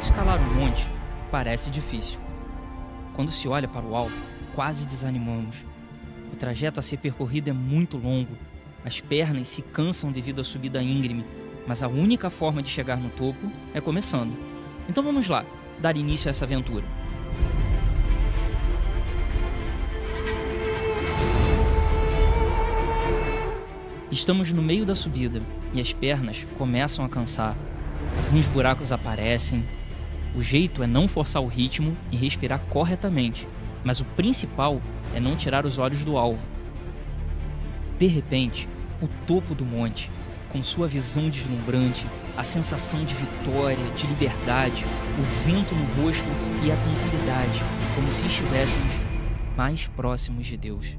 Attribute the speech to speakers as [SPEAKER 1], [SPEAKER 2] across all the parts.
[SPEAKER 1] Escalar um monte parece difícil. Quando se olha para o alto, quase desanimamos. O trajeto a ser percorrido é muito longo. As pernas se cansam devido à subida íngreme, mas a única forma de chegar no topo é começando. Então vamos lá, dar início a essa aventura. Estamos no meio da subida e as pernas começam a cansar. Alguns buracos aparecem. O jeito é não forçar o ritmo e respirar corretamente, mas o principal é não tirar os olhos do alvo. De repente, o topo do monte, com sua visão deslumbrante, a sensação de vitória, de liberdade, o vento no rosto e a tranquilidade, como se estivéssemos mais próximos de Deus.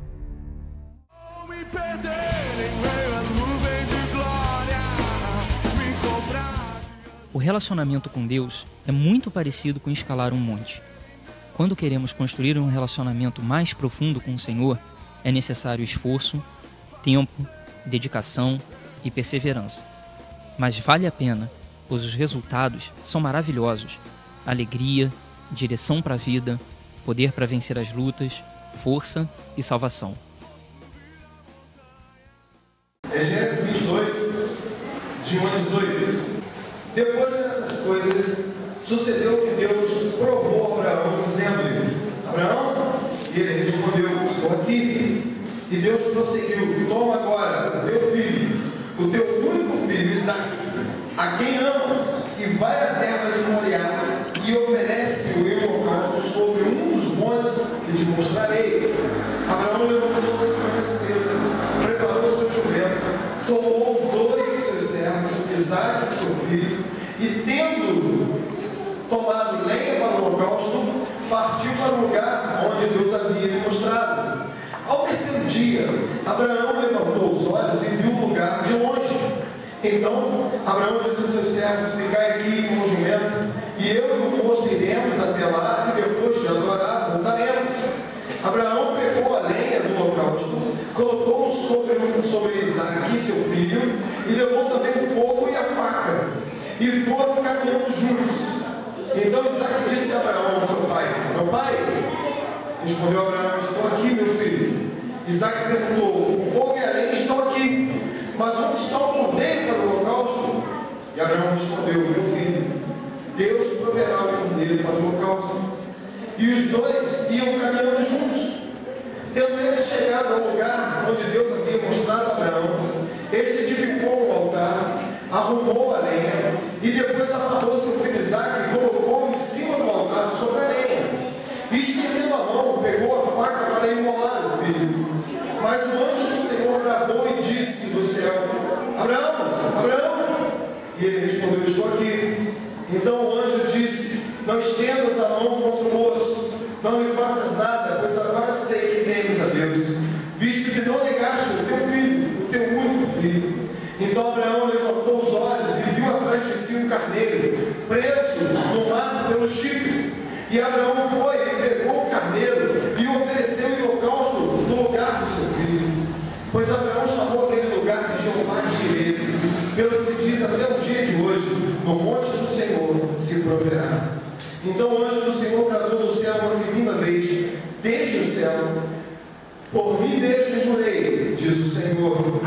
[SPEAKER 1] O relacionamento com Deus é muito parecido com escalar um monte. Quando queremos construir um relacionamento mais profundo com o Senhor, é necessário esforço, tempo, dedicação e perseverança. Mas vale a pena, pois os resultados são maravilhosos. Alegria, direção para a vida, poder para vencer as lutas, força e salvação.
[SPEAKER 2] É Gênesis 22, de 1 a 18. Depois dessas coisas, sucedeu que Deus provou a Abraão, dizendo-lhe: Abraão, e ele respondeu: estou aqui. E Deus prosseguiu: toma agora o teu filho, o teu único filho, Isaque, a quem amas, e vai à terra de Moriá, e oferece-o em holocausto sobre um dos montes que te mostrarei. Abraão levantou-se para cedo, preparou o seu jumento, tomou 2 de seus servos, Isaque, seu filho, e tendo tomado lenha para o holocausto, partiu para o lugar onde Deus havia lhe mostrado. Ao terceiro dia, Abraão levantou os olhos e viu o lugar de longe. Então Abraão disse a seus servos: ficai aqui com o jumento, e eu e o moço iremos até lá, e depois de adorar, voltaremos. Abraão pegou a lenha do holocausto, colocou sobre Isaque, seu filho, e levou também o fogo e a faca, e foram caminhando juntos. Então Isaque disse a Abraão, seu pai: meu pai? Respondeu Abraão: estou aqui, meu filho. Isaque perguntou: o fogo e a lenha estão aqui, mas onde está o cordeiro para o holocausto? E Abraão respondeu: meu filho, Deus proverá o cordeiro para o holocausto. E os dois iam caminhando juntos. Tendo eles chegado ao lugar onde Deus havia mostrado a Abraão, este edificou um altar, arrumou a lenha, e depois amarrou seu filho Isaque e colocou em cima do altar sobre a lenha. E estendendo a mão, pegou a faca para imolar o filho. Mas o anjo do Senhor bradou e disse do céu: Abraão, Abraão! E ele respondeu: estou aqui. Então o anjo disse: não estendas a mão contra o moço, não lhe faças nada, pois agora sei que temes a Deus, visto que não negaste o teu filho, o teu único filho. Então Abraão levantou os olhos e viu atrás de si um carneiro, preso no mar pelos chifres. E Abraão foi e pegou o carneiro e ofereceu em holocausto no lugar do seu filho. Pois Abraão chamou aquele lugar de Jeová Jireh, pelo que se diz até o dia de hoje: no monte do Senhor se proverá. Então o anjo do Senhor bradou do céu uma segunda vez, desde o céu: por mim mesmo jurei, diz o Senhor,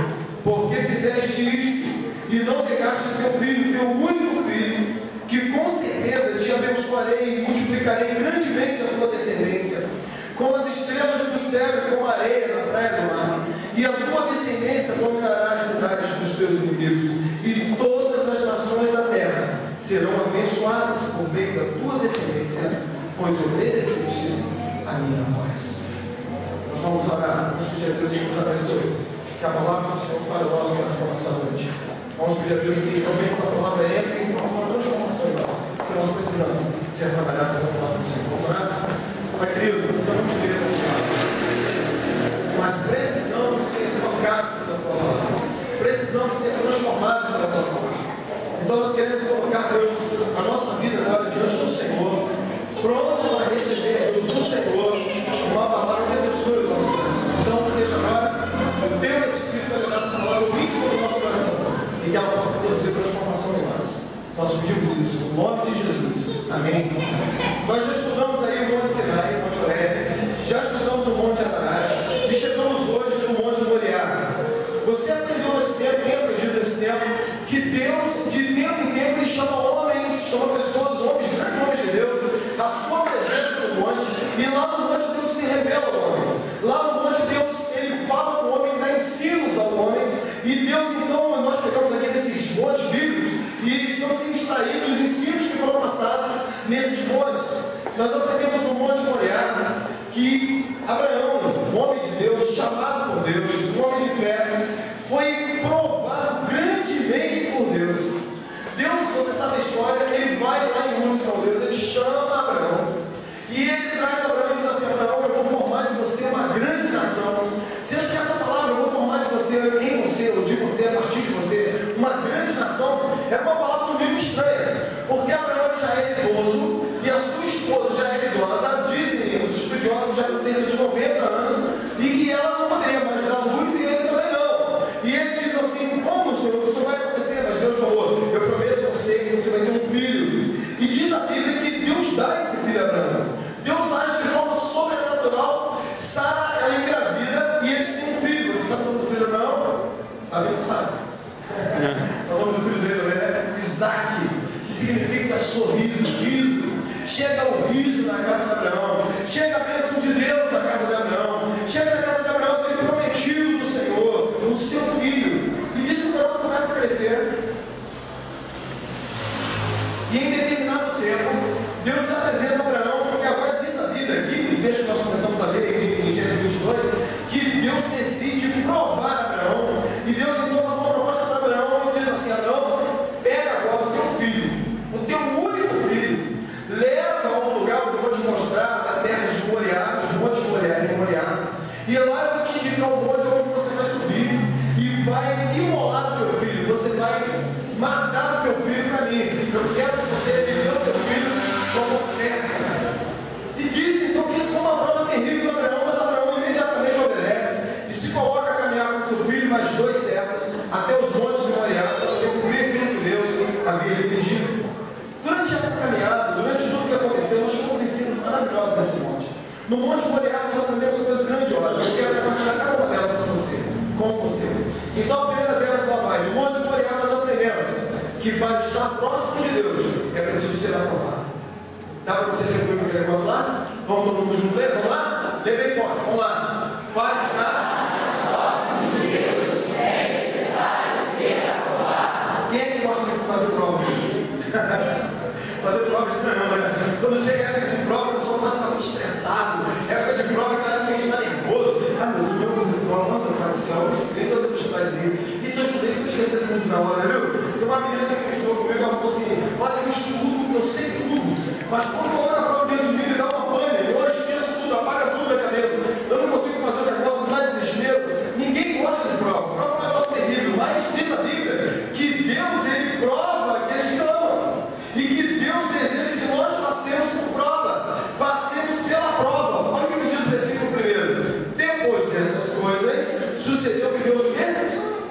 [SPEAKER 2] porque fizeste isto e não negaste teu filho, teu único filho, que com certeza te abençoarei e multiplicarei grandemente a tua descendência, como as estrelas do céu e como a areia na praia do mar. E a tua descendência dominará as cidades dos teus inimigos, e todas as nações da terra serão abençoadas por meio da tua descendência, pois obedecestes a minha voz. Nós vamos orar, vamos pedir a Deus que nos abençoe, que a palavra do Senhor para o nosso coração nessa noite. Vamos pedir a Deus que realmente essa palavra entre em nossa transformação, que nós precisamos ser trabalhados pela palavra do Senhor. Vamos orar? Pai querido, nós estamos vivendo, mas precisamos ser tocados pela tua palavra, precisamos ser transformados pela tua palavra. Então nós queremos colocar, Deus, a nossa vida agora diante do Senhor, prontos para receber, Deus, do Senhor, uma palavra que abençoe o nosso coração. Então seja agora o teu Espírito a levar essa palavra ao íntimo do nosso coração, e que ela possa produzir transformação em nós. Nós pedimos isso, no nome de Jesus. Amém? Nós já estudamos aí o Monte Sinai, o Monte Horebe, já estudamos o Monte Ararat e chegamos hoje no Monte Moriá. Você aprendeu nesse tempo, tem aprendido nesse tempo, que Deus, de tempo em tempo, Ele chama homens, chama pessoas, homens, grandes homens de Deus, a sua presença no monte, e lá no monte Deus se revela ao homem. Lá no monte Deus, Ele fala com o homem, dá ensinos ao homem, e Deus, então, nós pegamos aqui desses montes bíblicos e estamos extraindo os ensinos que foram passados nesses montes. Nós aprendemos no Monte Moriá que Abraão, um homem de Deus, chamado por Deus, um homem de fé, foi provado grandemente por Deus. Deus, você sabe a história, Ele vai lá em Ur dos Caldeus, Ele chama Abraão, e Ele traz Abraão e diz assim: Abraão, eu vou formar de você uma grande nação. Sendo que essa palavra, eu vou formar de você, em você, ou de você, a partir de você, uma grande nação, é uma palavra no mínimo estranha, porque Abraão já é idoso, e a sua esposa já é idosa. Dizem os estudiosos já com cerca de 90 anos, e que ela não poderia mais dar luz, e ele também não. E ele diz assim: como, Senhor, isso vai acontecer? Mas Deus falou: eu prometo a você que você vai ter um filho. E diz a Bíblia que Deus dá esse filho a Abraão. Deus age de forma sobrenatural. Sara, ela engravida e eles têm um filho. Você sabe o nome do filho, não? A Bíblia sabe. É o nome do filho dele, né? Isaac, que significa sorriso, riso. Chega o riso na casa de Abraão. Chega a bênção de Deus na casa de Abraão. Chega na casa de Abraão, ele prometido do Senhor, o seu filho. E diz que o garoto começa a crescer. E em determinado tempo, Deus se apresenta a Abraão, porque agora diz a Bíblia aqui, desde que nós começamos a ler em Gênesis 22, que Deus decide provar Abraão. E Deus então faz uma proposta para Abraão e diz assim: Abraão, pega agora o teu filho, o teu único filho, leva a um lugar que eu vou te mostrar, na terra de Moriá, os montes de Moriá, e lá eu vou te indicar um monte onde você vai subir e vai imolar o teu filho, você vai matar o teu filho para mim. Eu quero que você dê o teu filho como oferta. E diz então que isso foi uma prova terrível para Abraão, mas Abraão imediatamente obedece e se coloca a caminhar com seu filho mais 2 séculos até os montes de Moriá para poder cumprir aquilo que Deus havia lhe pedido. Durante essa caminhada, durante tudo que aconteceu, nós tivemos ensinos maravilhosos desse monte. No Monte Moriá nós aprendemos coisas grandiosas. Eu quero compartilhar cada uma delas com você. Então a primeira delas vai: no Monte Moriá nós aprendemos que para estar próximo de Deus é preciso ser aprovado. Dá para você ler comigo aquele negócio lá? Vamos todo mundo junto ler? Vamos lá? Lê bem forte, vamos lá. Para estar próximo de Deus é necessário ser aprovado. Quem é que gosta de fazer prova? Fazer prova estranho, né? Quando chega a época de prova, o pessoal está muito estressado. Época de prova, aquela época que a gente está nervoso. Ah, meu Deus, meu Pai do céu, nem toda a dificuldade dele. E se eu estudei, se eu esquecer tudo na hora, viu? Tem uma menina que estudou comigo, ela falou assim: olha, eu estudo, eu sei tudo, mas quando eu olho na prova diante de mim, me dá uma pane, eu esqueço tudo, apaga tudo da cabeça, eu não consigo fazer o negócio, não dá desespero. Ninguém gosta de prova, prova é um negócio terrível, mas diz a Bíblia que Deus, Ele prova aqueles que amam, e que Deus deseja que nós passemos por prova, passemos pela prova. Olha o que me diz o versículo primeiro: depois dessas coisas, sucedeu que Deus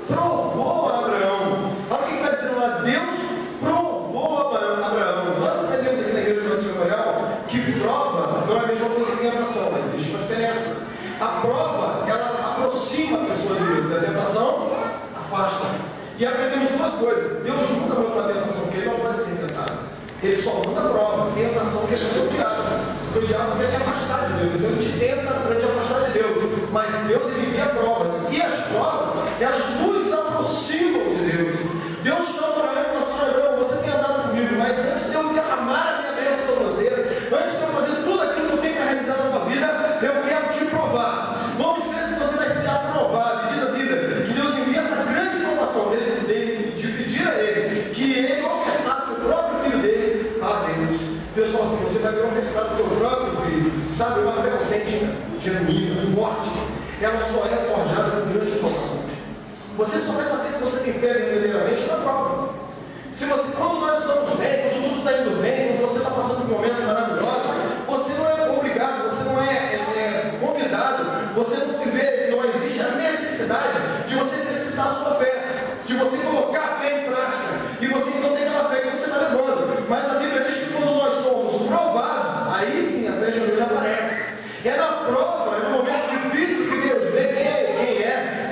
[SPEAKER 2] provou a Abraão. Olha o que está dizendo lá: Deus provou a Abraão. Nós aprendemos aqui na igreja do Antigo Memorial que prova não é a mesma coisa que tentação, mas existe uma diferença. A prova, ela aproxima a pessoa de Deus, a tentação afasta. E aprendemos 2 coisas: Deus nunca manda uma tentação, porque Ele não pode ser tentado. Ele só manda prova, tentação, que é o diabo. Porque o diabo quer te afastar de Deus, então ele te tenta para te afastar de Deus. Mas Deus, Ele envia provas, e as provas, elas nos aproximam de Deus. Deus chama Abraão e fala assim: Abraão, você tem andado comigo, mas antes de eu derramar a minha bênção sobre você, antes de eu fazer tudo aquilo que eu tenho para realizar na tua vida, eu quero te provar. Vamos ver se você vai ser aprovado. E diz a Bíblia que Deus envia essa grande provação dele, de pedir a Ele que Ele ofertasse o próprio filho dele a Deus. Deus fala assim: você vai me ofertar o teu próprio filho. Sabe, uma fé autêntica, genuína, forte, ela só é forjada por grandes provações. Você só vai saber se você tem fé verdadeiramente na prova. Se você, quando nós estamos bem, quando tudo está indo bem, quando você está passando por um momento maravilhoso, você não é obrigado, você não é convidado, você não se vê, não existe a necessidade de você exercitar a sua fé, de você colocar a fé em prática, e você então tem aquela fé que você vai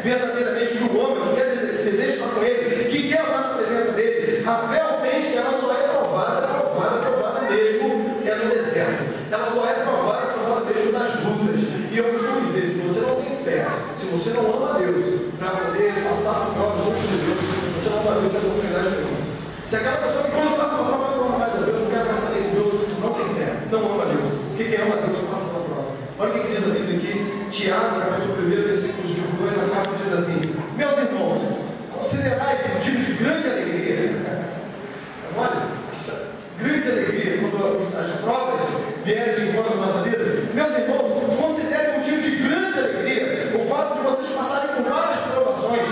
[SPEAKER 2] verdadeiramente, que o ama, que deseja estar com Ele, que quer andar na presença dEle. A fé autêntica, ela só é provada mesmo no deserto. Ela só é provada mesmo nas lutas. E eu costumo dizer, se você não tem fé, se você não ama a Deus, para poder passar por prova junto de Deus, você não ama a Deus, não tem oportunidade nenhuma. Se aquela pessoa que quando passa uma prova não ama mais a Deus, não quer passar em Deus, não tem fé, não ama a Deus. Porque quem ama a Deus passa pela prova. Olha o que diz a Bíblia aqui, Tiago, capítulo 1, versículos de 2 a 4, diz assim: meus irmãos, considerai motivo de grande alegria. Olha, grande alegria quando as provas vierem de encontro na nossa vida. Meus irmãos, considerem motivo de grande alegria o fato de vocês passarem por várias provações,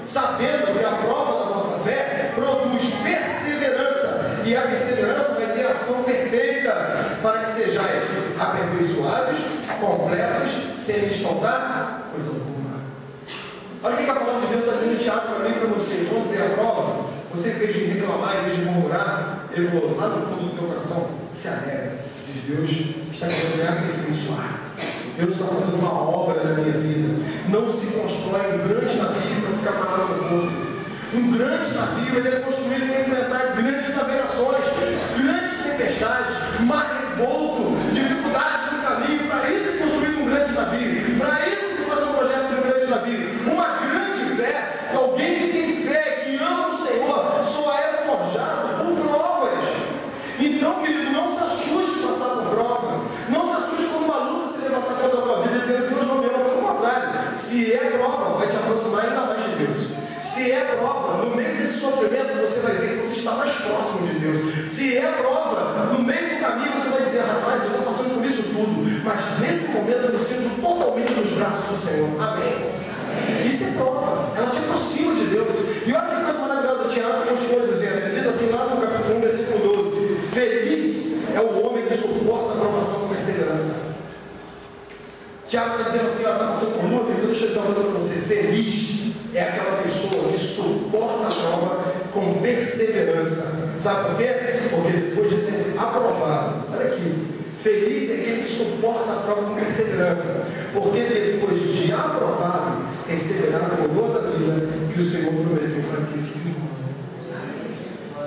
[SPEAKER 2] sabendo que a prova da vossa fé produz perseverança, e a perseverança vai ter ação perfeita, para que sejais aperfeiçoados, completos, sem lhes faltar coisa alguma. Olha o que a palavra de Deus está dizendo, Tiago, para mim e para você. Quando vier a prova, você, em vez de reclamar, em vez de murmurar, ele falou, lá no fundo do teu coração, se alegra. Deus está querendo me aperfeiçoar. Deus está fazendo uma obra na minha vida. Não se constrói um grande navio para ficar parado no porto. Um grande navio, ele é construído para enfrentar grandes navegações, grandes tempestades, mar revolto, dificuldades no caminho. Para isso é construído um grande navio. Para isso se faz um projeto de um grande navio. Uma grande fé, alguém que tem fé, que ama o Senhor, só é forjado por provas. Então, querido, não se assuste passar por prova. Não se assuste quando uma luta se levantar contra a tua vida, dizendo que Deus não me ama. Pelo contrário, se é prova, vai te aproximar ainda mais de Deus. Se é prova, no meio desse sofrimento, você vai ver que você está mais próximo de Deus. Se é prova, no meio do caminho, você vai dizer, rapaz, eu estou passando por isso tudo, mas nesse momento eu me sinto totalmente nos braços do Senhor. Amém? Isso é prova, ela te aproxima de Deus. E olha que coisa maravilhosa, Tiago continua dizendo, ele diz assim lá no capítulo 1, versículo 12: feliz é o homem que suporta a provação com perseverança. Tiago está dizendo assim, ó, está passando por luta, então deixa eu dizer uma coisa para você: feliz é aquela pessoa que suporta a prova com perseverança. Sabe por quê? Porque depois de ser aprovado, olha aqui, feliz é aquele que suporta a prova com perseverança, porque depois de aprovado, receberá a coroa da vida que o Senhor prometeu para aqueles que o amam.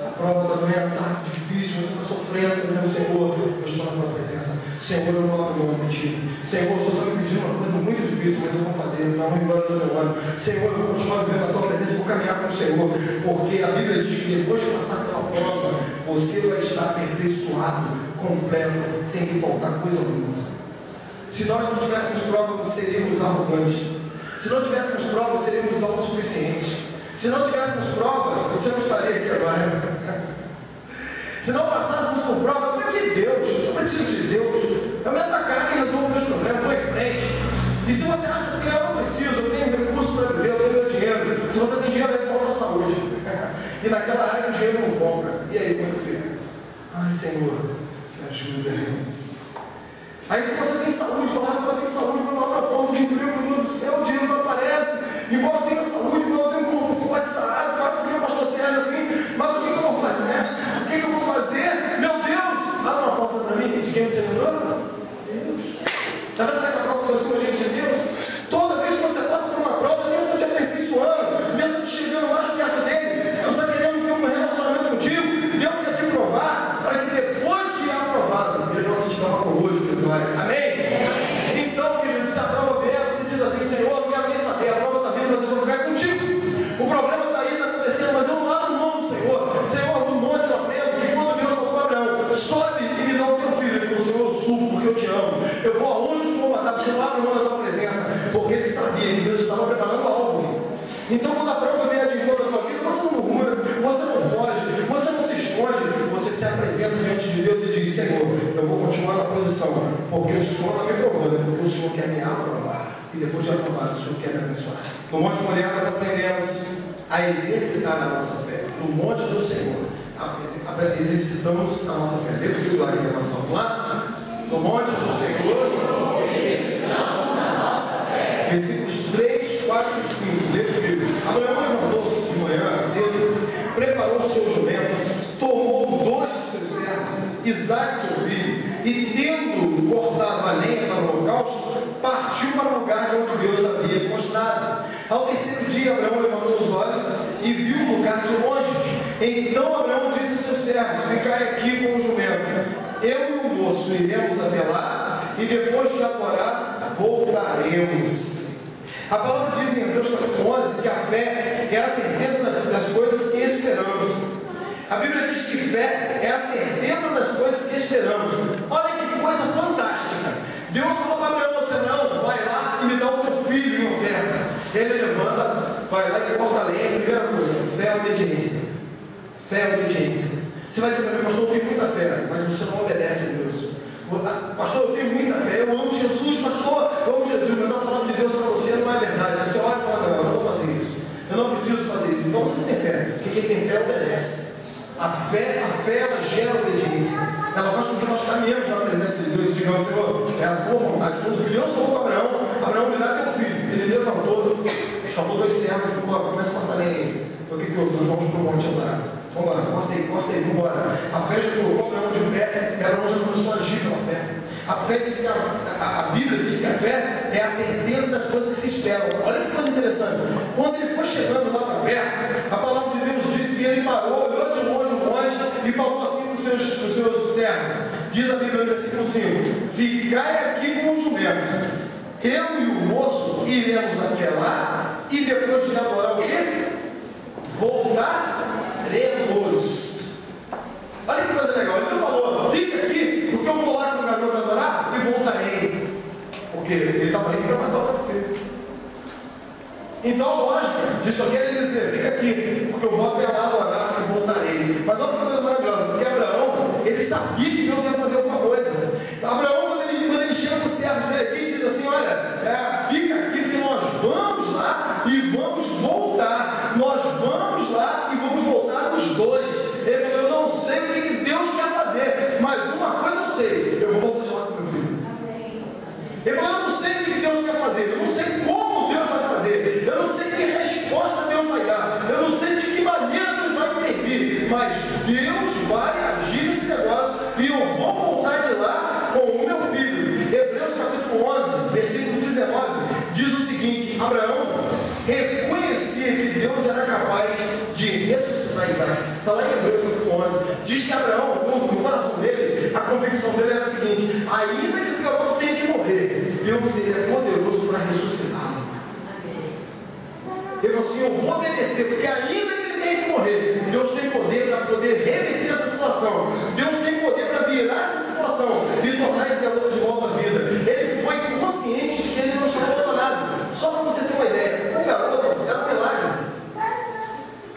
[SPEAKER 2] A prova também está difícil, você está sofrendo, dizendo, Senhor, eu estou na tua presença. Senhor, eu não abro mão de ti. Senhor, o Senhor está me pedindo uma coisa muito difícil, mas eu vou fazer, não vou embora do meu ano. Senhor, eu vou continuar vivendo a tua presença, vou caminhar com o Senhor, porque a Bíblia diz que depois de passar pela prova, você vai estar aperfeiçoado, completo, sem lhe faltar coisa alguma. Se nós não tivéssemos prova, seríamos arrogantes. Se não tivéssemos prova, seríamos autossuficientes. Se não tivéssemos prova, você não estaria aqui agora. Se não passássemos por prova, para que Deus? Eu preciso de Deus. Eu me atacar e resolvo meus problemas, vou em frente. E se você acha assim, eu não preciso, eu tenho recurso para viver, eu tenho meu dinheiro. Se você tem dinheiro, aí falta saúde. E naquela área o dinheiro não compra. E aí, como é que fica? Ai, Senhor, me ajuda. Aí se você tem saúde, fala, eu tenho saúde, mas não ponto de frio para o mundo do céu, o dinheiro não aparece. Igual eu tenho saúde, igual eu tenho um corpo forte, sarado, quase que o pastor Sérgio assim. Mas o que eu vou fazer, né? O que eu vou fazer? Meu Deus! Abre uma porta para mim, de quem você lembrou? Deus. Está vendo como é que a prova aproxima a gente de Deus? Toda vez que você passa por uma prova, Deus está te aperfeiçoando, Deus está te chegando mais perto dele, Deus está querendo ter um relacionamento contigo, Deus quer te provar, para que depois de aprovado, ele possa te dar uma coroa de vitória. Amém? Então, querido, se a prova vier, você diz assim, Senhor, eu não quero nem saber, a prova está vindo, mas eu vou ficar contigo. O problema está aí, está acontecendo, mas eu não abro mão do Senhor. Senhor, no monte eu aprendo que quando Deus falou para Abraão, sobe e me dá o teu filho. Ele falou, Senhor, eu subo porque eu te amo. Eu vou aonde o Senhor mandar, porque eu abro mão da tua presença. Porque ele sabia que Deus estava preparando algo. Então, quando a prova vier de encontro à tua vida, você não murmura, você não foge, você não se esconde, você se apresenta diante de Deus e diz, Senhor, eu vou continuar na posição, porque o Senhor está me provando, porque o Senhor quer me aprovar. E depois de aprovado, o Senhor quer me abençoar. No Monte Moriá nós aprendemos a exercitar a nossa fé. No monte do Senhor, exercitamos a nossa fé. Lembra que o Glória que nós vamos lá? No monte do Senhor, exercitamos a nossa fé. Versículos 3, 4 e 5. Lembra comigo? Abraão levantou-se de manhã cedo, preparou o seu jumento, tomou 2 de seus servos, Isaque seu filho, e tendo cortado a lenha para o holocausto, partiu para o lugar onde Deus havia mostrado. Ao terceiro dia, Abraão levantou os olhos e viu o lugar de longe. Então Abraão disse a seus servos: ficai aqui com o jumento. Eu e o moço iremos até lá, e depois de adorar, voltaremos. A palavra diz em Hebreus capítulo 11 que a fé é a certeza das coisas que esperamos. A Bíblia diz que fé é a certeza das coisas que esperamos. Olha que coisa fantástica. Deus falou para Abraão: você não, vai lá e me dá o teu filho em oferta. Ele levanta, vai lá e corta a lenha. Primeira coisa, fé é obediência. Fé é obediência. Você vai dizer para mim: pastor, eu tenho muita fé, mas você não obedece a Deus. Pastor, eu tenho muita fé, eu amo Jesus. Pastor, eu amo Jesus, mas a palavra de Deus para você não é verdade. Você olha e fala: não, eu não vou fazer isso, eu não preciso fazer isso. Então você não tem fé, porque quem tem fé obedece. A fé ela gera obediência. Ela faz com que nós caminhemos na presença de Deus e digamos: Senhor, é a tua vontade. Quando Deus falou para Abraão me dá teu filho. Ele levantou, chamou dois servos e começa a matar ele. O que houve? Nós vamos para o monte adorar. Vamos lá, corta aí, vamos embora. A fé já colocou Abraão de pé, e Abraão já começou a agir pela fé. A fé diz que a Bíblia diz que a fé é a certeza das coisas que se esperam. Olha que coisa interessante. Quando ele foi chegando lá para perto, a palavra de Deus diz que ele parou, olhou de longe o monte e falou assim para os seus servos. Diz a Bíblia no versículo 5: ficai aqui com o jumento. Eu e o moço iremos até lá, e depois de adorar o quê? Voltaremos. Olha que coisa legal. Ele não falou: fica aqui, porque eu vou lá com o garoto adorar e voltarei. Porque ele estava indo para matar o filho. Então, lógico, isso aqui ele dizer: fica aqui, porque eu vou até lá adorar e voltarei. Mas olha que coisa maravilhosa, porque Abraão, ele sabia que Deus ia fazer alguma coisa. Abraão, quando ele chega no servo dele aqui, diz assim: olha, fica aqui, porque nós vamos lá e vamos voltar. Nós vamos lá e vamos voltar os dois. Ele falou: eu não sei o que Deus quer fazer, mas uma coisa eu sei: eu vou voltar de lá com meu filho. Ele falou: eu não sei o que Deus quer fazer, eu não sei como Deus vai fazer, eu não sei que resposta Deus vai dar, eu não sei de que maneira Deus vai intervir, mas Deus vai agir nesse negócio e eu vou voltar de lá com o meu filho. Hebreus capítulo 11, versículo 19, diz o seguinte: Abraão reconhecia que Deus era capaz de ressuscitar Isaac. Está lá em Hebreus capítulo 11. Diz que Abraão, no coração dele, a convicção dele era a seguinte: ainda que esse garoto tenha que morrer, Deus é poderoso para ressuscitá-lo. Ele falou assim: eu vou obedecer, porque ainda que ele tenha que morrer, Deus tem poder para poder reverter essa situação. Deus tem poder para virar essa situação e tornar esse garoto de volta à vida. Ele foi consciente de que ele não estava abandonado. Só para você ter uma ideia, o garoto era um milagre.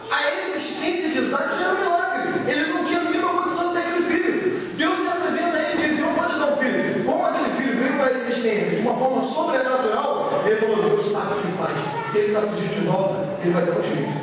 [SPEAKER 2] A existência de Isaac já era um milagre. Ele não tinha a mínima condição de ter aquele filho. Deus se apresenta a ele e diz: eu vou te dar um filho. Como aquele filho veio para a existência de uma forma sobrenatural, ele falou: Deus sabe o que faz. Se ele está pedindo de volta, ele vai dar um jeito.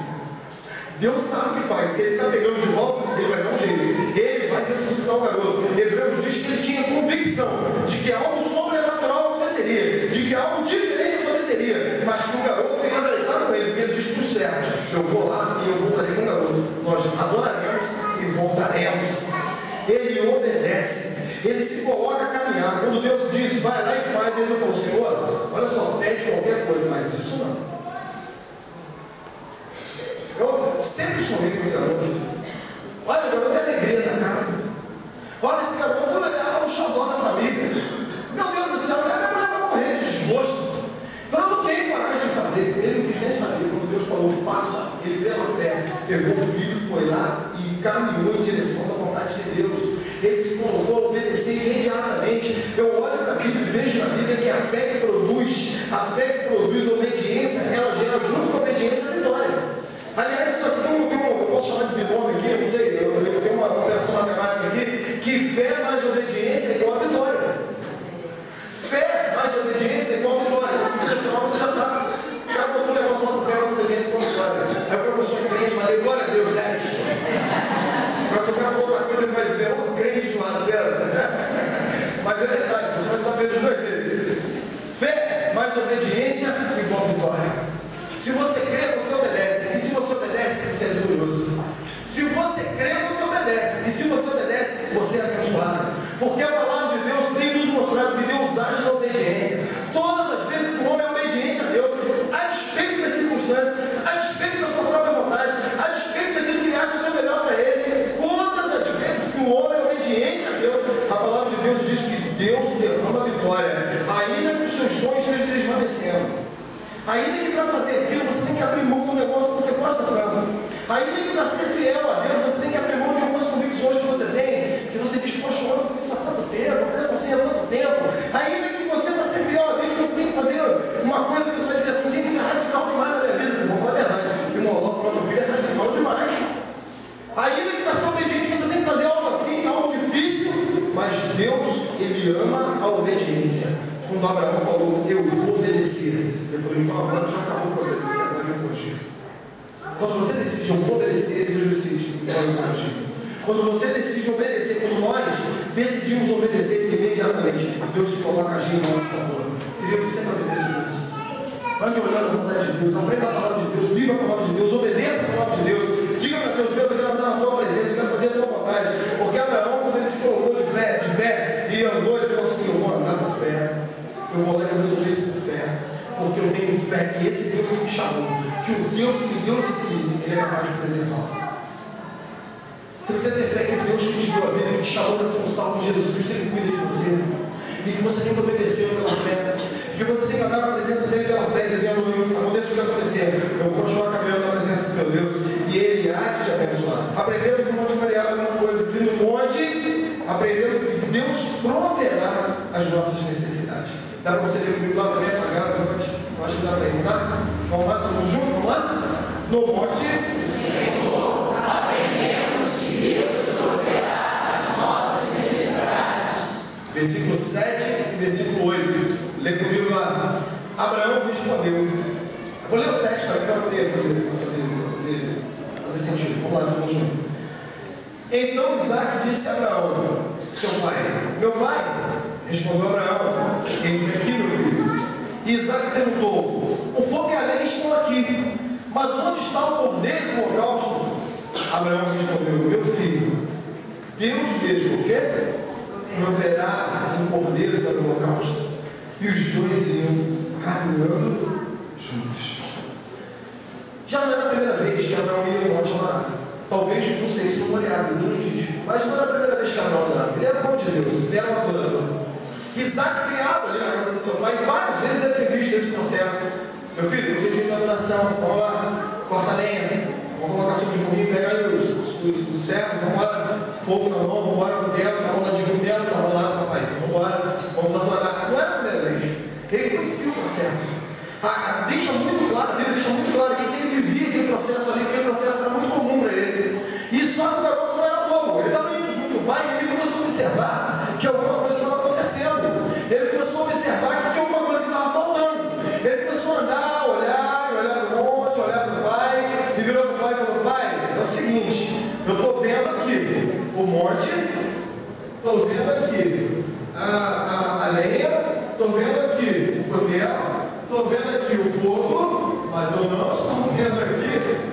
[SPEAKER 2] Deus sabe o que faz. Se ele está pegando de volta, ele vai dar um jeito. Ele vai ressuscitar o garoto. Hebreus diz que ele tinha convicção de que algo sobrenatural aconteceria, de que algo diferente aconteceria, mas que o garoto ia voltar com ele, porque ele disse para os servos: eu vou lá e eu voltarei com o garoto. Nós adoraremos e voltaremos. Ele obedece, ele se coloca a caminhar. Quando Deus diz: vai lá e faz, ele não falou: Senhor, olha só, pede qualquer coisa, mas isso não. Eu sempre chorei com esse garoto. Olha, o garoto é a alegria da casa. Olha, esse garoto é o xodó da família. Meu Deus do céu, minha mulher vai morrer de desgosto. Eu falei: eu não tenho coragem de fazer. Ele não quis nem saber. Quando Deus falou: faça, ele pela fé pegou o filho, foi lá e caminhou em direção da vontade de Deus. Ele se colocou a obedecer imediatamente. Eu olho para a Bíblia e vejo na Bíblia que a fé que produz obediência, ela gera junto com a obediência a vitória. Aliás, isso aqui eu posso chamar de binômio aqui, eu não sei, eu tenho uma operação matemática aqui, que fé mais obediência é igual a vitória. Fé mais obediência é igual a vitória. Se você tomar, já está. O cara botou um negócio lá do fé mais obediência igual a vitória. Aí o professor crente falei: glória a Deus, 10. Agora se o cara for outra coisa, ele vai dizer: ô, crente de lado, 0. Mas é verdade, você vai saber dos dois jeitos. Fé mais obediência igual a vitória. Se você crê, você obedece. E se você obedece, você é vitorioso. Se você crê, você obedece. E se você obedece, você é abençoado. Porque a palavra de Deus tem nos mostrado que Deus age na obediência. Todas as vezes que o homem é obediente a Deus, a despeito desse Ainda que para fazer aquilo você tem que abrir mão do negócio que você gosta tanto. Ainda que para ser fiel a Deus você tem que abrir mão de algumas convicções que você tem, que você diz, poxa, eu amo isso há tanto tempo, eu penso assim há tanto tempo. Ainda que você para ser fiel a Deus você tem que fazer uma coisa que você vai dizer assim, gente, isso é radical demais na minha vida. Vamos falar a verdade, e o meu próprio filho é radical demais. Ainda que para ser obediente você tem que fazer algo assim, algo difícil, mas Deus, Ele ama a obediência. Quando Abraão falou, eu vou obedecer, eu falei, então agora já acabou o problema, agora eu vou agir. Quando você decide, eu vou obedecer, Deus decide, então eu vou agir. Quando você decide obedecer, quando nós decidimos obedecer imediatamente, Deus se coloca agindo em nosso favor. Queridos, sempre obedecer a Deus. Ande olhando a vontade de Deus, aprenda a palavra de Deus, viva a palavra de Deus, obedeça a palavra de Deus. Diga para Deus, Deus, eu quero andar na tua presença, eu quero fazer a tua vontade. Porque Abraão, quando ele se colocou de pé e andou, ele falou assim, eu vou andar por fé. Eu vou lá e eu resolver isso por fé. Porque eu tenho fé que esse Deus que me chamou, que o Deus que me deu esse filho, Ele é capaz de preservar. Se você tem fé que o Deus que te deu a vida, que te chamou da sua salva de Jesus Cristo, Ele cuida de você. E que você tem que obedecer pela fé. E que você tem que andar na presença dEle pela fé, dizendo, aconteça o que acontecer, eu vou continuar caminhando na presença do meu Deus. E Ele há de te abençoar. Aprendemos no Monte Moriá mais uma coisa, que no monte, aprendemos que Deus proverá as nossas necessidades. Dá para você ver comigo lá também, apagado, eu acho que dá para ir, tá? Vamos lá, todo mundo junto? Vamos lá? No monte, Senhor, aprendemos que Deus proverá as nossas necessidades. Versículo 7 e versículo 8. Lê comigo lá. Abraão respondeu. Vou ler o 7 também para poder fazer sentido. Vamos lá, todo mundo junto. Então Isaac disse a Abraão, seu pai, meu pai, respondeu Abraão, eis-me aqui, meu filho. E Isaac perguntou, o fogo e a lenha estão aqui, mas onde está o cordeiro do holocausto? Abraão respondeu, meu filho, Deus mesmo, o quê? Proverá um cordeiro para o holocausto. E os dois iam caminhando juntos. Já não era a primeira vez que Abraão ia ao Monte Moriá. Talvez, não sei se não olhava, não diz, mas não era a primeira vez que Abraão andava. Ele era o homem de Deus, ele era um adorador. Isaac criado ali na casa do seu pai, várias vezes deve ter visto esse processo. Meu filho, hoje é dia de adoração, vamos lá, corta a lenha, vamos colocar sobre o burrinho, pega ali os servos, vamos lá, fogo na mão, vamos embora pro templo, vamos lá de um templo, vamos lá, papai, vamos embora, vamos adorar. Não era a primeira vez, ele conhecia o processo. Deixa muito claro, a Bíblia deixa muito claro que ele vivia aquele processo ali, aquele processo era muito comum para ele. E só que o garoto não era novo, ele estava indo junto com o pai e ele começou a observar que alguma coisa estava acontecendo. Ele começou a observar que tinha alguma coisa que estava faltando. Ele começou a andar, olhar para o monte, olhar para o pai, e virou para o pai e falou, pai, é o seguinte, eu estou vendo aqui o monte, estou vendo aqui a lenha, estou vendo aqui o cordel, estou vendo aqui o fogo, mas eu não estou vendo aqui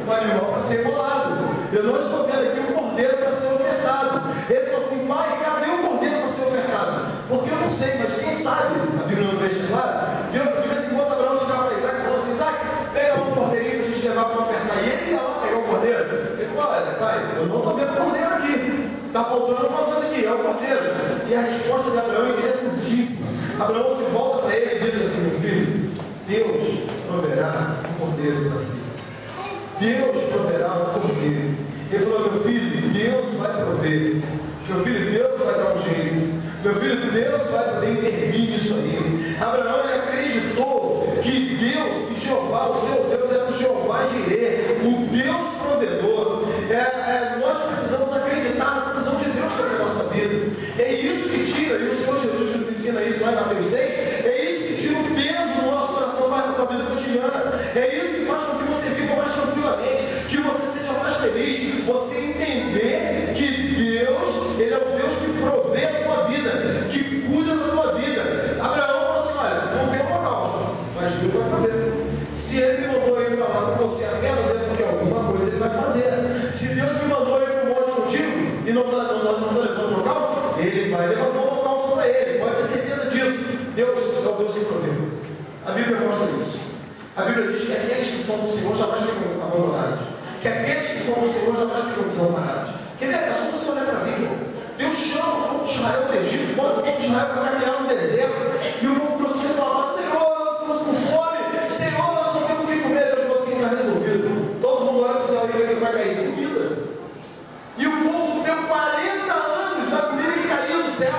[SPEAKER 2] o animal para ser imolado. Eu não estou vendo aqui o cordeiro para ser ofertado. Ele falou assim, pai, cadê o cordeiro para ser ofertado? Porque eu não sei, mas quem sabe, a Bíblia não deixa claro, Deus de vez em quando Abraão chegava para Isaac e falou assim, Isaac, pega um cordeirinho para a gente levar para ofertar. E ele ia lá pegar o cordeiro. Ele falou, olha, pai, eu não estou vendo o cordeiro aqui. Está faltando alguma coisa aqui, é o cordeiro. E a resposta de Abraão é interessantíssima. Abraão se volta para ele e diz assim, meu filho, Deus proverá um cordeiro para si. Deus proverá um cordeiro. Ele falou, meu filho, Deus vai prover. Meu filho, Deus vai dar um jeito. Meu filho, Deus vai poder intervir nisso aí. Abraão, ele acreditou que Deus, que Jeová, o seu Deus era o Jeová Jireh, o Deus provedor. Nós precisamos acreditar na provisão de Deus sobre a nossa vida. É isso que tira, e o Senhor Jesus nos ensina isso lá em Mateus 6, é isso que tira o peso do nosso coração para a vida cotidiana. É isso que faz com que você viva mais tranquilamente, que você seja mais feliz, você entender que Deus, Ele é o Deus que provê a tua vida, que cuida da tua vida. Abraão falou assim, olha, não tem uma causa, mas Deus vai prover. Se Ele me mandou ir para lá com você apenas é porque alguma coisa Ele vai fazer. Se Deus me mandou ir para o monte contigo e não está levando uma causa, Ele vai levantar uma causa para Ele, pode ter certeza disso. Deus é o Deus que provê. A Bíblia mostra isso. A Bíblia diz que aqueles que são do Senhor jamais ficam abandonados. Que aqueles que são do Senhor jamais ficam desamparados. Quer ver? É só você olhar para a Bíblia. Deus chama o povo de Israel do Egito, bota o povo de Israel para caminhar no deserto. E o povo prosseguindo para lá, Senhor, nós estamos com fome. Senhor, nós comida. Todo mundo olha para o céu e vê o que vai cair. Comida. E o povo comeu 40 anos da comida que caía do céu.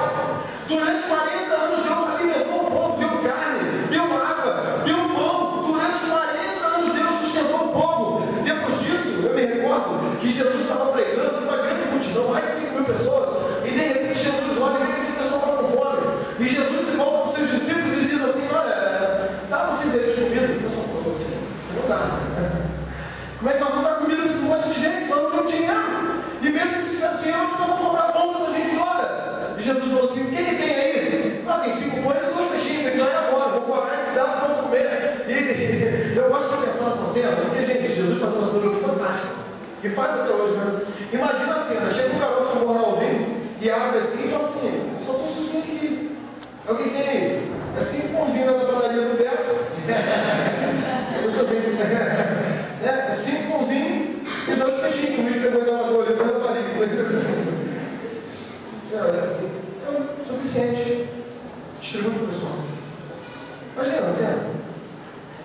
[SPEAKER 2] Durante 40 anos Deus alimentou o povo, deu carne, deu água, deu pão. Durante 40 anos Deus sustentou o povo. Depois disso, eu me recordo que Jesus estava pregando com uma grande multidão, mais de 5.000 pessoas. E de repente Jesus olha e vê que o pessoal está com fome. E Jesus volta para os seus discípulos e diz assim: olha, dá vocês eles comida. O pessoal falou assim: isso não dá. Como é que nós vamos dar comida para esse monte de gente? Nós não temos dinheiro. E mesmo se tivesse dinheiro, nós vamos comprar pão para essa gente toda. E Jesus falou assim: o que tem aí? Ah, tem 5 pães e 2 peixinhos, tem que ir lá agora, vamos morar e cuidar para não comer. E eu gosto de pensar nessa cena, porque, gente, Jesus faz uma coisa fantástica. E faz até hoje, né? Imagina a cena: chega um garoto com um jornalzinho e abre assim e fala assim: só tem um sozinho aqui. É o que tem aí? É 5 pãozinhos na padaria do Beto. É gostosinho. É 5 pãozinhos e 2 peixinhos que o bicho pegou na lagoa ali para a barriga. É assim, é o suficiente. Distribui para o pessoal. Imagina a cena.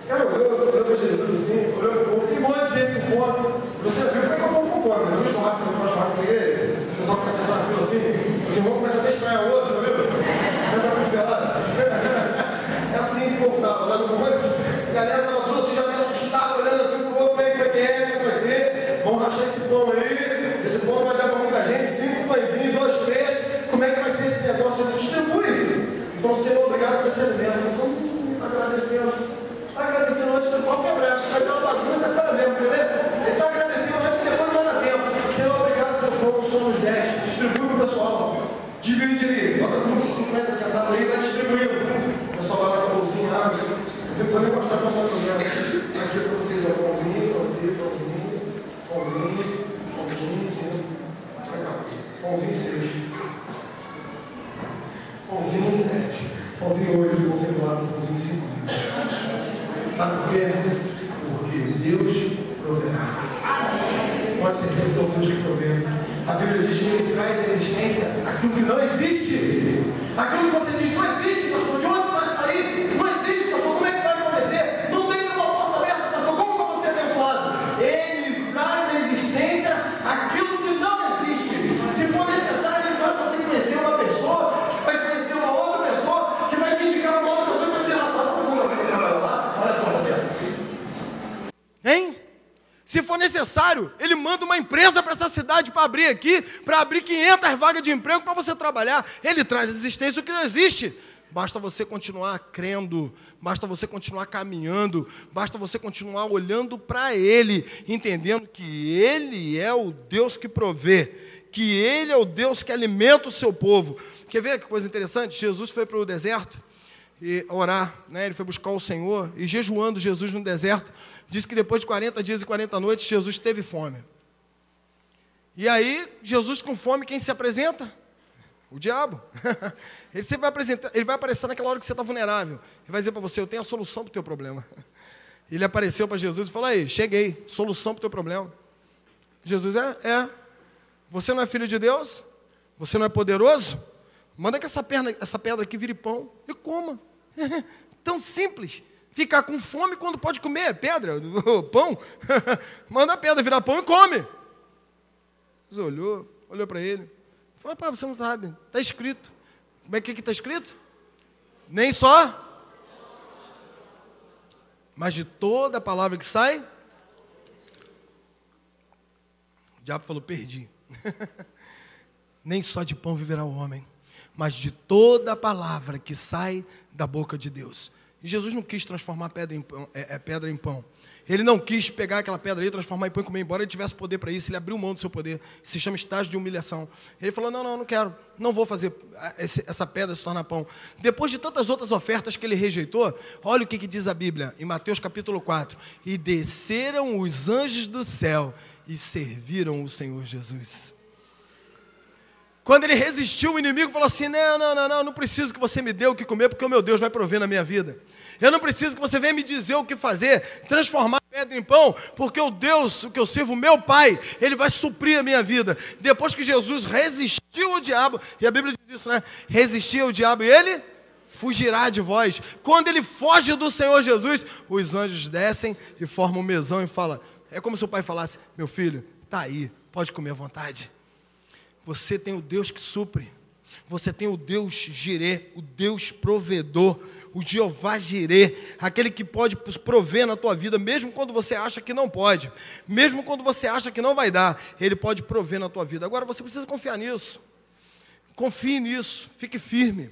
[SPEAKER 2] Cara, olhou para Jesus assim, olhou para o povo, tem um monte de gente com fome. Você viu como é que é o povo com fome, né? Viu o churrasco, não faz churrasco na igreja? O pessoal começa a entrar na fila assim, os irmãos começam a estranhar o outro, viu? Começa a muito pelado. É assim que o povo estava lá no monte. A galera estava toda assim, já meio assustada, olhando assim para o outro, como é que vai ser? Vamos rachar esse pão aí, esse pão não vai dar para muita gente, 5 pãezinhos, 2 peixes, como é que vai ser esse negócio? Ele distribui. E falou: Senhor, obrigado por esse alimento. Nós estamos agradecendo. Está agradecendo antes do pão quebrar, vai dar uma bagunça para mesmo, entendeu? Ele está agradecendo antes que depois não dá tempo. Senhor, obrigado pelo pão, somos 10, distribui para o pessoal. Divide aí, bota tudo 50 centavos aí, vai distribuindo. O pessoal vai lá com a bolsinha, abre. Eu vou nem mostrar para o meu aqui para vocês, ó, pãozinho, pãozinho, 5. Pãozinho 6. Pãozinho 7. Pãozinho 8, pãozinho 4, pãozinho 5. Sabe por quê? Porque Deus proverá. Pode ser Deus é o Deus que provê. A Bíblia diz que Ele traz à existência aquilo que não existe. Aquilo que você diz: não existe, pastor. De onde vai sair? Não existe, pastor. Como é que vai acontecer? Não tem nenhuma porta aberta, pastor. Como vai você abençoado? Ele traz à existência aquilo que não existe. Se for necessário, Ele faz você conhecer uma pessoa, que vai conhecer uma outra pessoa, que vai te indicar uma outra pessoa, que vai dizer: rapaz, você não vai trabalhar lá? Olha a porta aberta. Hein? Se for necessário, ele manda uma empresa para essa cidade para abrir aqui, para abrir 500 vagas de emprego para você trabalhar. Ele traz à existência o que não existe. Basta você continuar crendo, basta você continuar caminhando, basta você continuar olhando para Ele, entendendo que Ele é o Deus que provê, que Ele é o Deus que alimenta o seu povo. Quer ver que coisa interessante? Jesus foi para o deserto e orar, né? Ele foi buscar o Senhor, e jejuando Jesus no deserto, diz que depois de 40 dias e 40 noites, Jesus teve fome. E aí, Jesus com fome, quem se apresenta? O diabo. Ele sempre vai apresentar, ele vai aparecer naquela hora que você está vulnerável. Ele vai dizer para você: eu tenho a solução para o teu problema. Ele apareceu para Jesus e falou: aí, cheguei, solução para o teu problema. Jesus: você não é filho de Deus? Você não é poderoso? Manda que essa pedra aqui vire pão e coma. Tão simples. Ficar com fome quando pode comer pedra, pão. Manda a pedra virar pão e come. Jesus olhou para ele. Falou: pá, você não sabe. Está escrito. Como é que está escrito? Nem só, mas de toda a palavra que sai. O diabo falou: perdi. Nem só de pão viverá o homem, mas de toda a palavra que sai da boca de Deus. E Jesus não quis transformar pedra em pão. Ele não quis pegar aquela pedra ali, transformar em pão e comer, embora ele tivesse poder para isso. Ele abriu mão do seu poder. Isso se chama estágio de humilhação. Ele falou: não quero. Não vou fazer essa pedra se tornar pão. Depois de tantas outras ofertas que ele rejeitou, olha o que diz a Bíblia, em Mateus capítulo 4. E desceram os anjos do céu e serviram o Senhor Jesus. Quando ele resistiu, o inimigo falou assim: não preciso que você me dê o que comer, porque o meu Deus vai prover na minha vida. Eu não preciso que você venha me dizer o que fazer, transformar pedra em pão, porque o Deus, o que eu sirvo, meu Pai, Ele vai suprir a minha vida. Depois que Jesus resistiu ao diabo, e a Bíblia diz isso, né? Resistir ao diabo e ele fugirá de vós. Quando ele foge do Senhor Jesus, os anjos descem e formam um mesão e falam: É como se o pai falasse: meu filho, está aí, pode comer à vontade. Você tem o Deus que supre. Você tem o Deus Jirê, o Deus provedor, o Jeová Jirê, aquele que pode prover na tua vida, mesmo quando você acha que não pode, mesmo quando você acha que não vai dar, Ele pode prover na tua vida. Agora você precisa confiar nisso, confie nisso, fique firme.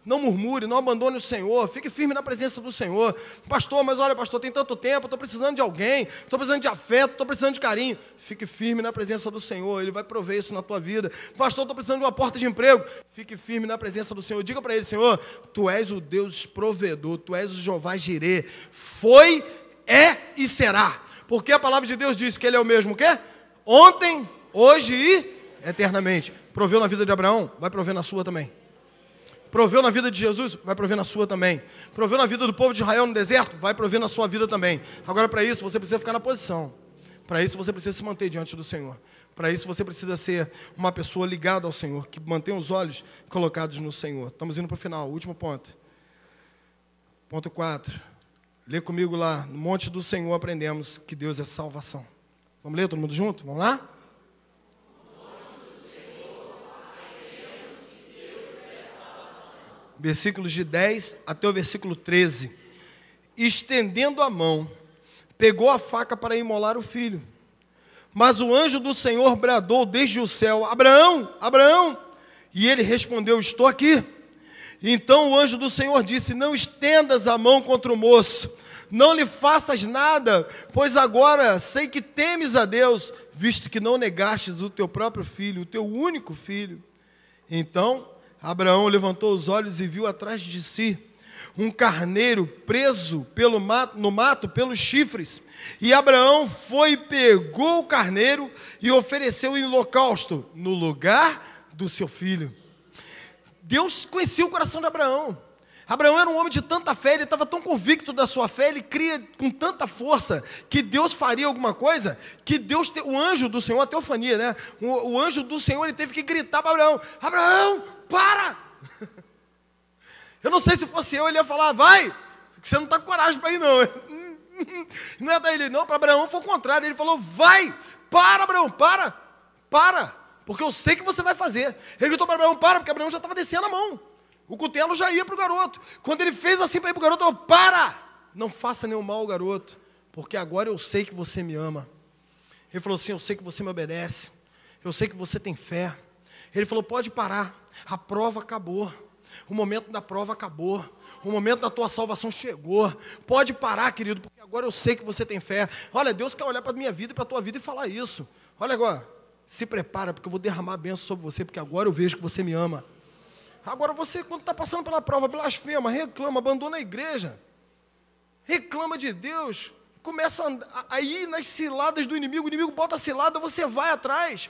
[SPEAKER 2] Não murmure, não abandone o Senhor, fique firme na presença do Senhor. Pastor, mas olha, pastor, tem tanto tempo, estou precisando de alguém, estou precisando de afeto, estou precisando de carinho. Fique firme na presença do Senhor, Ele vai prover isso na tua vida. Pastor, estou precisando de uma porta de emprego. Fique firme na presença do Senhor. Diga para Ele: Senhor, Tu és o Deus provedor, Tu és o Jeová Jirê. Foi, é e será. Porque a palavra de Deus diz que Ele é o mesmo o quê? Ontem, hoje e eternamente. Proveu na vida de Abraão, vai prover na sua também. Proveu na vida de Jesus, vai prover na sua também. Proveu na vida do povo de Israel no deserto, vai prover na sua vida também. Agora, para isso, você precisa ficar na posição. Para isso, você precisa se manter diante do Senhor. Para isso, você precisa ser uma pessoa ligada ao Senhor, que mantém os olhos colocados no Senhor. Estamos indo para o final, último ponto. Ponto 4. Lê comigo lá, no monte do Senhor aprendemos que Deus é salvação. Vamos ler todo mundo junto? Vamos lá? Versículos de 10 até o versículo 13. Estendendo a mão, pegou a faca para imolar o filho. Mas o anjo do Senhor bradou desde o céu: Abraão, Abraão! E ele respondeu: estou aqui. Então o anjo do Senhor disse: não estendas a mão contra o moço, não lhe faças nada, pois agora sei que temes a Deus, visto que não negastes o teu próprio filho, o teu único filho. Então Abraão levantou os olhos e viu atrás de si um carneiro preso no mato pelos chifres. E Abraão foi e pegou o carneiro e ofereceu em holocausto no lugar do seu filho. Deus conhecia o coração de Abraão. Abraão era um homem de tanta fé, ele estava tão convicto da sua fé, ele cria com tanta força que Deus faria alguma coisa, que Deus, o anjo do Senhor, a teofania, né? O anjo do Senhor, ele teve que gritar para Abraão: Abraão, para! Eu não sei se fosse eu, ele ia falar: vai, que você não está com coragem para ir não. Não é daí, não, para Abraão foi o contrário, ele falou: vai, para Abraão, para, porque eu sei que você vai fazer. Ele gritou para Abraão: para, porque Abraão já estava descendo a mão. O cutelo já ia para o garoto. Quando ele fez assim para ir para o garoto, eu: para! Não faça nenhum mal ao garoto, porque agora eu sei que você me ama. Ele falou assim: eu sei que você me obedece, eu sei que você tem fé. Ele falou: pode parar, a prova acabou, o momento da prova acabou, o momento da tua salvação chegou. Pode parar, querido, porque agora eu sei que você tem fé. Olha, Deus quer olhar para a minha vida e para a tua vida e falar isso. Olha agora, se prepara, porque eu vou derramar a bênção sobre você, porque agora eu vejo que você me ama. Agora você, quando está passando pela prova, blasfema, reclama, abandona a igreja, reclama de Deus, começa a ir nas ciladas do inimigo, o inimigo bota a cilada, você vai atrás.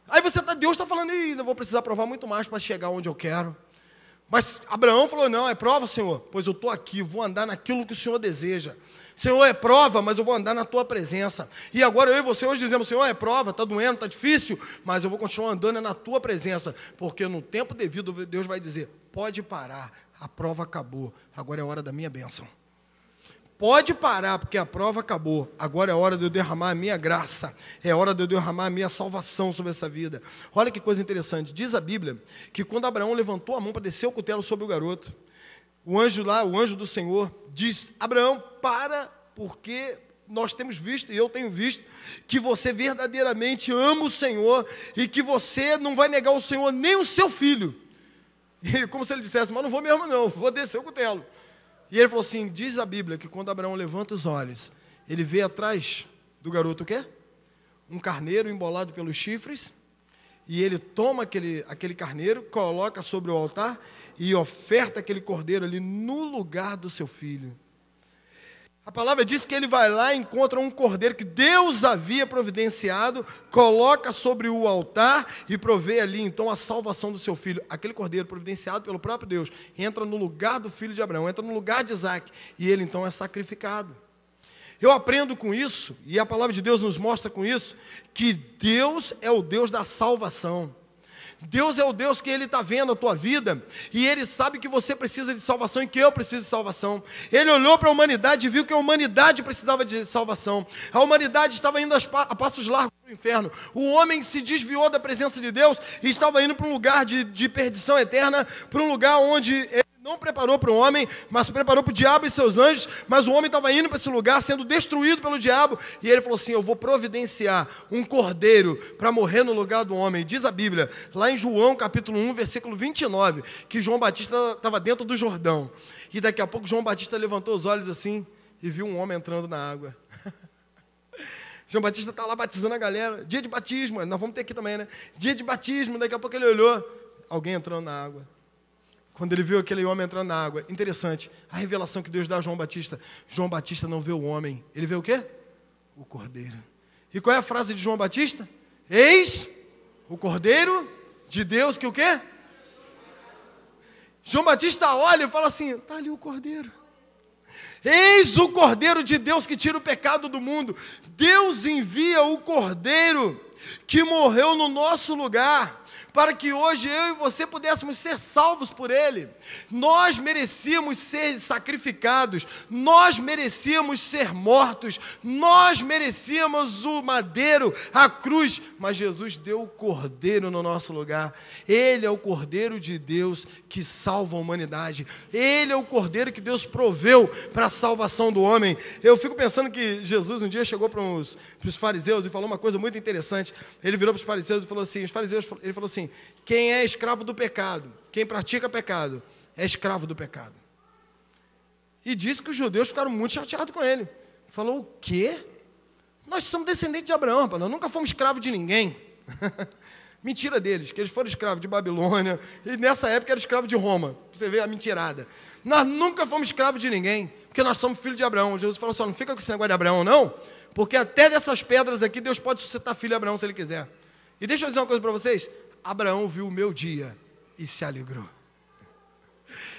[SPEAKER 2] Aí Deus está falando: eu vou precisar provar muito mais para chegar onde eu quero. Mas Abraão falou: não, é prova, Senhor, pois eu estou aqui, vou andar naquilo que o Senhor deseja. Senhor, é prova, mas eu vou andar na tua presença. E agora eu e você hoje dizemos: Senhor, é prova, está doendo, está difícil, mas eu vou continuar andando na tua presença, porque no tempo devido Deus vai dizer: pode parar, a prova acabou, agora é a hora da minha bênção. Pode parar, porque a prova acabou, agora é a hora de eu derramar a minha graça, é a hora de eu derramar a minha salvação sobre essa vida. Olha que coisa interessante, diz a Bíblia que quando Abraão levantou a mão para descer o cutelo sobre o garoto, o anjo do Senhor diz: Abraão, para, porque nós temos visto, e eu tenho visto, que você verdadeiramente ama o Senhor, e que você não vai negar o Senhor nem o seu filho. E como se ele dissesse: mas não vou mesmo não, vou descer o cutelo. E ele falou assim, diz a Bíblia que quando Abraão levanta os olhos, ele vê atrás do garoto o quê? Um carneiro embolado pelos chifres, e ele toma aquele carneiro, coloca sobre o altar e oferta aquele cordeiro ali no lugar do seu filho. A palavra diz que ele vai lá e encontra um cordeiro que Deus havia providenciado, coloca sobre o altar e provê ali então a salvação do seu filho. Aquele cordeiro providenciado pelo próprio Deus entra no lugar do filho de Abraão, entra no lugar de Isaac, e ele então é sacrificado. Eu aprendo com isso, e a palavra de Deus nos mostra com isso, que Deus é o Deus da salvação. Deus é o Deus que Ele está vendo a tua vida, e Ele sabe que você precisa de salvação e que eu preciso de salvação. Ele olhou para a humanidade e viu que a humanidade precisava de salvação. A humanidade estava indo a passos largos para o inferno. O homem se desviou da presença de Deus e estava indo para um lugar de perdição eterna, para um lugar onde Ele não preparou para o homem, mas preparou para o diabo e seus anjos. Mas o homem estava indo para esse lugar, sendo destruído pelo diabo, e ele falou assim: eu vou providenciar um cordeiro para morrer no lugar do homem. Diz a Bíblia, lá em João capítulo 1, versículo 29, que João Batista estava dentro do Jordão, e daqui a pouco João Batista levantou os olhos assim, e viu um homem entrando na água. João Batista está lá batizando a galera, dia de batismo, nós vamos ter aqui também, né? Dia de batismo, daqui a pouco ele olhou, alguém entrando na água. Quando ele viu aquele homem entrando na água, interessante, a revelação que Deus dá a João Batista. João Batista não vê o homem, ele vê o quê? O cordeiro. E qual é a frase de João Batista? Eis o cordeiro de Deus que o quê? João Batista olha e fala assim: está ali o cordeiro. Eis o cordeiro de Deus que tira o pecado do mundo. Deus envia o cordeiro que morreu no nosso lugar, para que hoje eu e você pudéssemos ser salvos por Ele. Nós merecíamos ser sacrificados, nós merecíamos ser mortos, nós merecíamos o madeiro, a cruz, mas Jesus deu o cordeiro no nosso lugar. Ele é o cordeiro de Deus que salva a humanidade. Ele é o cordeiro que Deus proveu para a salvação do homem. Eu fico pensando que Jesus um dia chegou para os fariseus e falou uma coisa muito interessante. Ele virou para os fariseus e falou assim, ele falou assim: quem é escravo do pecado, quem pratica pecado, é escravo do pecado. E disse que os judeus ficaram muito chateados com ele. Falou: o quê? Nós somos descendentes de Abraão, rapaz, nós nunca fomos escravos de ninguém. Mentira deles, que eles foram escravos de Babilônia, e nessa época eram escravos de Roma. Você vê a mentirada. Nós nunca fomos escravos de ninguém, porque nós somos filhos de Abraão. Jesus falou assim: não fica com esse negócio de Abraão, não, porque até dessas pedras aqui Deus pode suscitar filho de Abraão se Ele quiser. E deixa eu dizer uma coisa para vocês: Abraão viu o meu dia e se alegrou.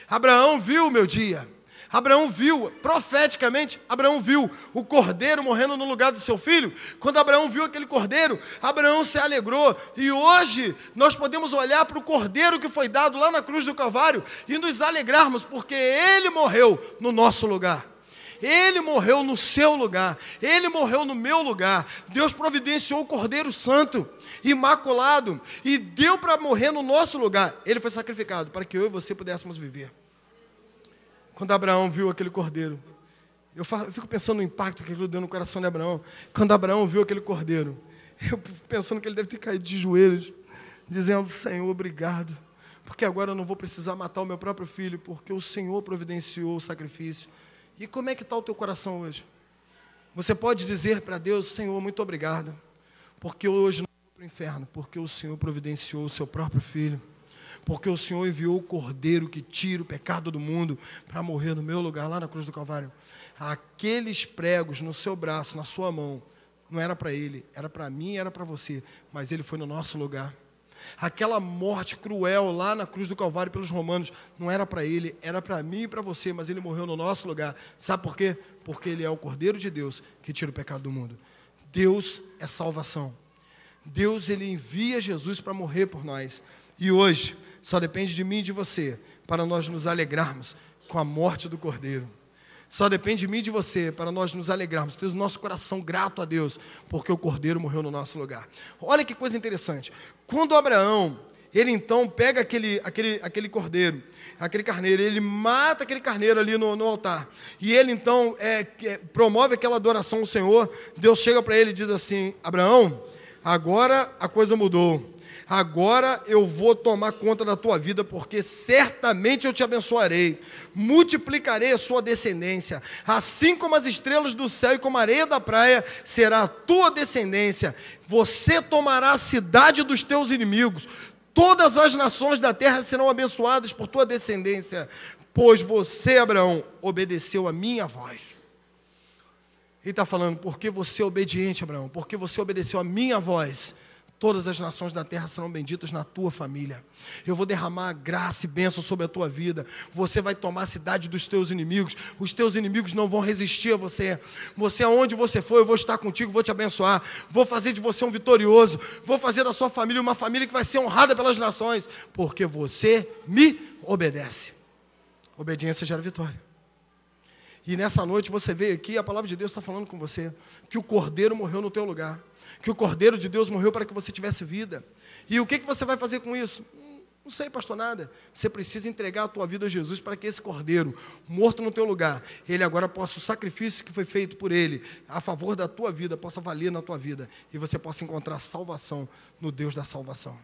[SPEAKER 2] Abraão viu o meu dia. Abraão viu, profeticamente, Abraão viu o cordeiro morrendo no lugar do seu filho. Quando Abraão viu aquele cordeiro, Abraão se alegrou. E hoje nós podemos olhar para o cordeiro que foi dado lá na cruz do Calvário e nos alegrarmos, porque ele morreu no nosso lugar. Ele morreu no seu lugar, Ele morreu no meu lugar. Deus providenciou o Cordeiro Santo, imaculado, e deu para morrer no nosso lugar. Ele foi sacrificado para que eu e você pudéssemos viver. Quando Abraão viu aquele cordeiro, eu fico pensando no impacto que aquilo deu no coração de Abraão. Quando Abraão viu aquele cordeiro, eu fico pensando que ele deve ter caído de joelhos, dizendo: Senhor, obrigado, porque agora eu não vou precisar matar o meu próprio filho, porque o Senhor providenciou o sacrifício. E como é que está o teu coração hoje? Você pode dizer para Deus: Senhor, muito obrigado, porque hoje não vou para o inferno, porque o Senhor providenciou o seu próprio filho, porque o Senhor enviou o cordeiro que tira o pecado do mundo para morrer no meu lugar, lá na cruz do Calvário. Aqueles pregos no seu braço, na sua mão, não era para ele, era para mim, era para você, mas ele foi no nosso lugar. Aquela morte cruel lá na cruz do Calvário pelos romanos, não era para ele, era para mim e para você, mas ele morreu no nosso lugar. Sabe por quê? Porque ele é o Cordeiro de Deus que tira o pecado do mundo. Deus é salvação. Deus, ele envia Jesus para morrer por nós. E hoje, só depende de mim e de você, para nós nos alegrarmos com a morte do Cordeiro. Só depende de mim e de você, para nós nos alegrarmos, ter o nosso coração grato a Deus, porque o Cordeiro morreu no nosso lugar. Olha que coisa interessante. Quando Abraão, ele então pega aquele cordeiro, aquele carneiro, ele mata aquele carneiro ali no altar, e ele então promove aquela adoração ao Senhor. Deus chega para ele e diz assim: Abraão, agora a coisa mudou. Agora eu vou tomar conta da tua vida, porque certamente eu te abençoarei, multiplicarei a sua descendência, assim como as estrelas do céu e como a areia da praia, será a tua descendência. Você tomará a cidade dos teus inimigos, todas as nações da terra serão abençoadas por tua descendência, pois você, Abraão, obedeceu a minha voz. Ele está falando: porque você é obediente, Abraão, porque você obedeceu a minha voz,
[SPEAKER 3] Todas as nações da terra serão benditas na tua família. Eu vou derramar graça e bênção sobre a tua vida. Você vai tomar a cidade dos teus inimigos. Os teus inimigos não vão resistir a você. Você, aonde você for, eu vou estar contigo, vou te abençoar. Vou fazer de você um vitorioso. Vou fazer da sua família uma família que vai ser honrada pelas nações. Porque você me obedece. Obediência gera vitória. E nessa noite você veio aqui, a palavra de Deus está falando com você, que o Cordeiro morreu no teu lugar. Que o Cordeiro de Deus morreu para que você tivesse vida. E o que você vai fazer com isso? Não sei, pastor, nada. Você precisa entregar a tua vida a Jesus para que esse Cordeiro, morto no teu lugar, ele agora possa, o sacrifício que foi feito por ele, a favor da tua vida, possa valer na tua vida. E você possa encontrar salvação no Deus da salvação.